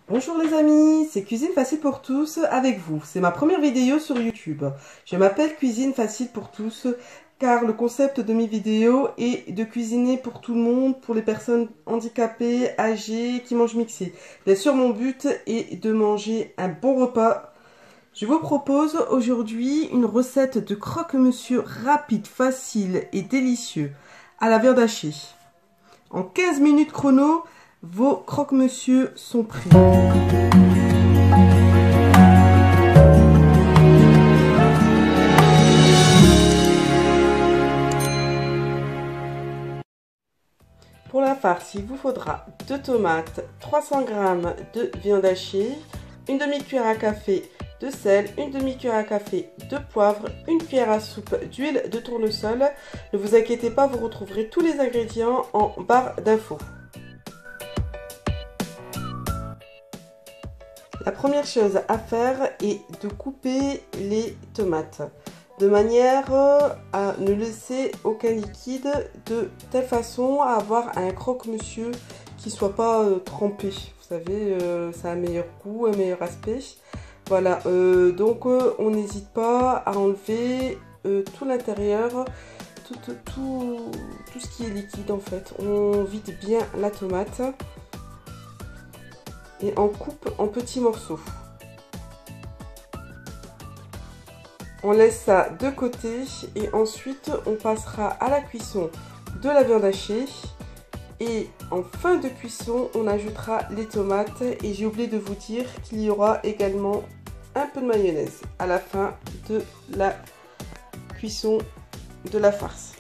Bonjour les amis, c'est Cuisine Facile pour tous avec vous. C'est ma première vidéo sur YouTube. Je m'appelle Cuisine Facile pour tous car le concept de mes vidéos est de cuisiner pour tout le monde, pour les personnes handicapées, âgées, qui mangent mixé. Bien sûr, mon but est de manger un bon repas. Je vous propose aujourd'hui une recette de croque-monsieur rapide, facile et délicieux à la viande hachée. En 15 minutes chrono, vos croque-monsieur sont prêts. Pour la farce, il vous faudra 2 tomates, 300 g de viande hachée, une demi-cuillère à café de sel, une demi-cuillère à café de poivre, une cuillère à soupe d'huile de tournesol. Ne vous inquiétez pas, vous retrouverez tous les ingrédients en barre d'infos. La première chose à faire est de couper les tomates de manière à ne laisser aucun liquide, de telle façon à avoir un croque-monsieur qui soit pas trempé. Vous savez, ça a un meilleur goût, un meilleur aspect. Voilà, donc on n'hésite pas à enlever tout l'intérieur, tout ce qui est liquide en fait. On vide bien la tomate et on coupe en petits morceaux. On laisse ça de côté et ensuite on passera à la cuisson de la viande hachée. Et en fin de cuisson, on ajoutera les tomates. Et j'ai oublié de vous dire qu'il y aura également un peu de mayonnaise à la fin de la cuisson de la farce.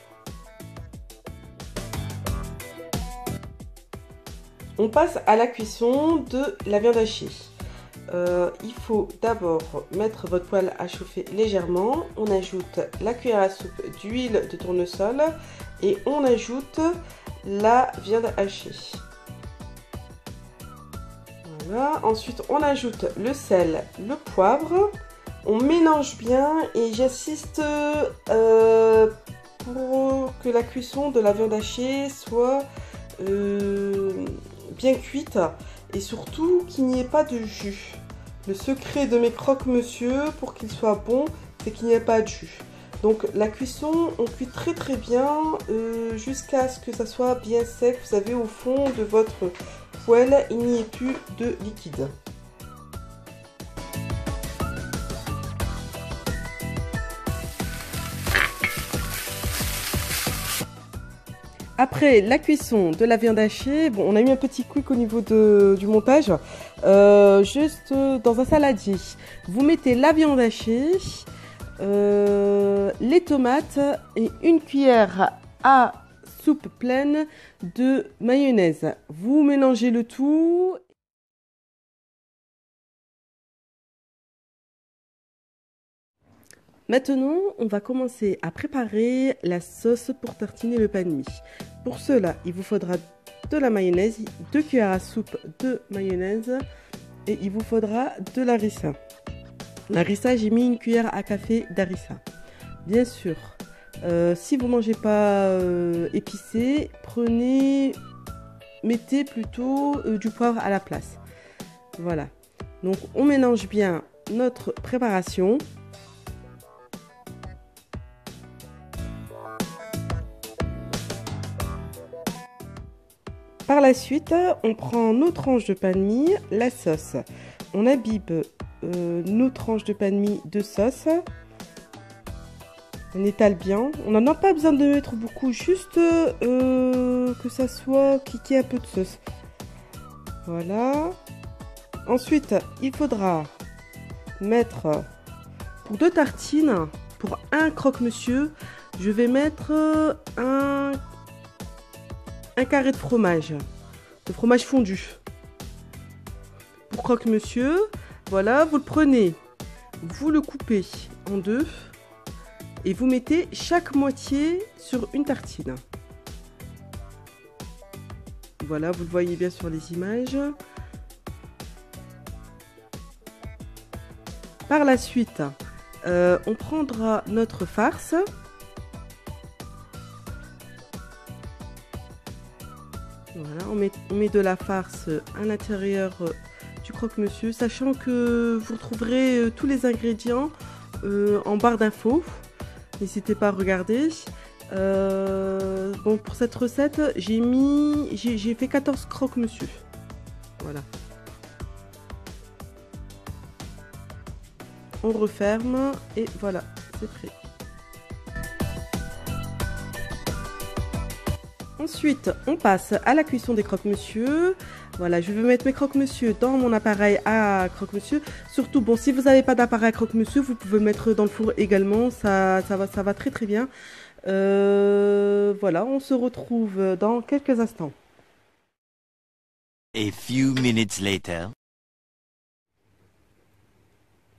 On passe à la cuisson de la viande hachée. Il faut d'abord mettre votre poêle à chauffer légèrement. On ajoute la cuillère à soupe d'huile de tournesol et on ajoute la viande hachée. Voilà. Ensuite, on ajoute le sel, le poivre. On mélange bien et j'insiste pour que la cuisson de la viande hachée soit bien cuite et surtout qu'il n'y ait pas de jus. Le secret de mes croque-monsieur pour qu'ils soient bons, c'est qu'il n'y ait pas de jus. Donc la cuisson, on cuit très bien jusqu'à ce que ça soit bien sec. Vous savez, au fond de votre poêle, il n'y ait plus de liquide. Après la cuisson de la viande hachée, bon, on a eu un petit quick au niveau du montage. Juste dans un saladier, vous mettez la viande hachée, les tomates et une cuillère à soupe pleine de mayonnaise. Vous mélangez le tout. Maintenant, on va commencer à préparer la sauce pour tartiner le pain de mie. Pour cela, il vous faudra de la mayonnaise, 2 cuillères à soupe de mayonnaise et il vous faudra de la harissa. La harissa, j'ai mis une cuillère à café d'harissa. Bien sûr, si vous ne mangez pas épicé, mettez plutôt du poivre à la place. Voilà. Donc, on mélange bien notre préparation. Par la suite, on prend nos tranches de pain de mie, la sauce. On imbibe nos tranches de pain de mie de sauce. On étale bien. On n'en a pas besoin de mettre beaucoup, juste que ça soit qu'il y ait un peu de sauce. Voilà. Ensuite, il faudra mettre pour 2 tartines, pour un croque-monsieur, je vais mettre un carré de fromage fondu. Pour croque-monsieur, voilà, vous le prenez, vous le coupez en deux et vous mettez chaque moitié sur une tartine. Voilà, vous le voyez bien sur les images. Par la suite, on prendra notre farce. Voilà, on met de la farce à l'intérieur du croque-monsieur, sachant que vous retrouverez tous les ingrédients en barre d'infos. N'hésitez pas à regarder. Bon, pour cette recette, j'ai fait 14 croque-monsieur. Voilà. On referme et voilà, c'est prêt. Ensuite, on passe à la cuisson des croque-monsieur. Voilà, je vais mettre mes croque-monsieur dans mon appareil à croque-monsieur. Surtout, bon, si vous n'avez pas d'appareil à croque-monsieur, vous pouvez le mettre dans le four également. Ça va très très bien. Voilà, on se retrouve dans quelques instants. A few minutes later.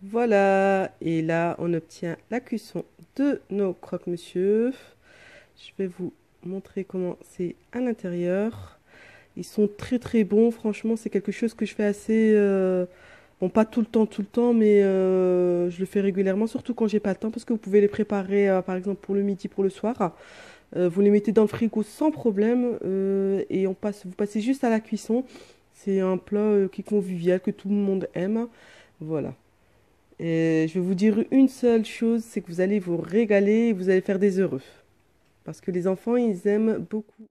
Voilà, et là, on obtient la cuisson de nos croque-monsieur. Je vais vous montrer comment c'est à l'intérieur. Ils sont très très bons, franchement, c'est quelque chose que je fais assez... bon, pas tout le temps, mais je le fais régulièrement, surtout quand j'ai pas le temps, parce que vous pouvez les préparer, par exemple, pour le midi, pour le soir. Vous les mettez dans le frigo sans problème, et vous passez juste à la cuisson. C'est un plat qui est convivial, que tout le monde aime. Voilà. Et je vais vous dire une seule chose, c'est que vous allez vous régaler et vous allez faire des heureux. Parce que les enfants, ils aiment beaucoup.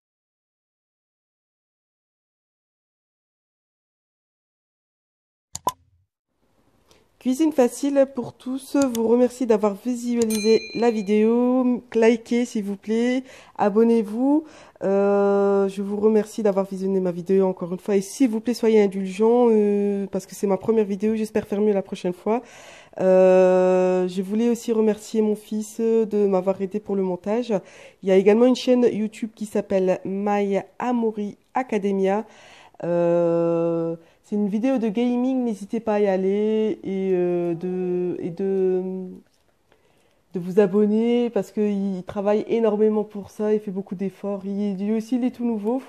Cuisine facile pour tous. Vous remercie d'avoir visualisé la vidéo. Likez s'il vous plaît. Abonnez-vous. Je vous remercie d'avoir visionné ma vidéo encore une fois. Et s'il vous plaît, soyez indulgents parce que c'est ma première vidéo. J'espère faire mieux la prochaine fois. Je voulais aussi remercier mon fils de m'avoir aidé pour le montage. Il y a également une chaîne YouTube qui s'appelle My Amori Academia. C'est une vidéo de gaming, n'hésitez pas à y aller et de vous abonner parce qu'il travaille énormément pour ça, il fait beaucoup d'efforts. Lui aussi, il est tout nouveau.